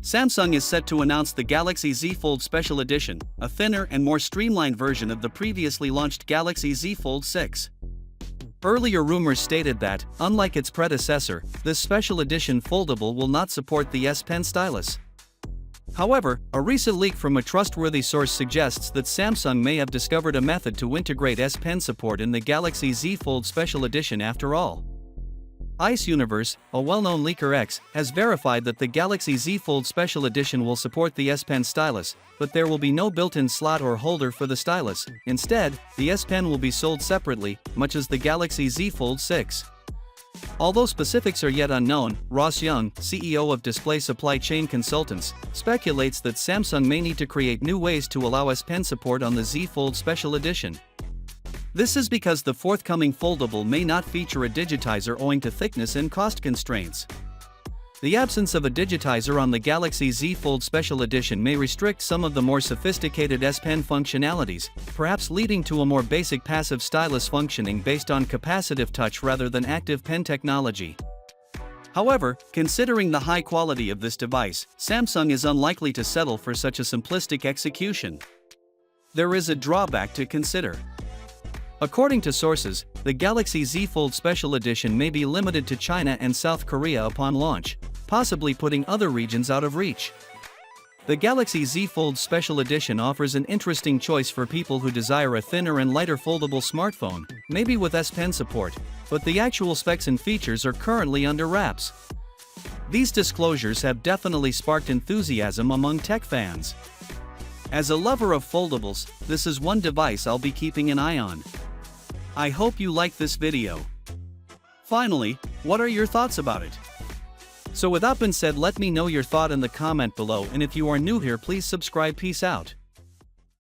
Samsung is set to announce the Galaxy Z Fold Special Edition, a thinner and more streamlined version of the previously launched Galaxy Z Fold 6. Earlier rumors stated that, unlike its predecessor, this special edition foldable will not support the S Pen stylus. However, a recent leak from a trustworthy source suggests that Samsung may have discovered a method to integrate S Pen support in the Galaxy Z Fold Special Edition after all. Ice Universe, a well-known leaker X, has verified that the Galaxy Z Fold Special Edition will support the S Pen stylus, but there will be no built-in slot or holder for the stylus. Instead, the S Pen will be sold separately, much as the Galaxy Z Fold 6. Although specifics are yet unknown, Ross Young, CEO of Display Supply Chain Consultants, speculates that Samsung may need to create new ways to allow S Pen support on the Z Fold Special Edition. This is because the forthcoming foldable may not feature a digitizer owing to thickness and cost constraints. The absence of a digitizer on the Galaxy Z Fold Special Edition may restrict some of the more sophisticated S Pen functionalities, perhaps leading to a more basic passive stylus functioning based on capacitive touch rather than active pen technology. However, considering the high quality of this device, Samsung is unlikely to settle for such a simplistic execution. There is a drawback to consider. According to sources, the Galaxy Z Fold Special Edition may be limited to China and South Korea upon launch, possibly putting other regions out of reach. The Galaxy Z Fold Special Edition offers an interesting choice for people who desire a thinner and lighter foldable smartphone, maybe with S Pen support, but the actual specs and features are currently under wraps. These disclosures have definitely sparked enthusiasm among tech fans. As a lover of foldables, this is one device I'll be keeping an eye on. I hope you like this video. Finally, what are your thoughts about it? So with that being said, let me know your thought in the comment below, and if you are new here, please subscribe. Peace out.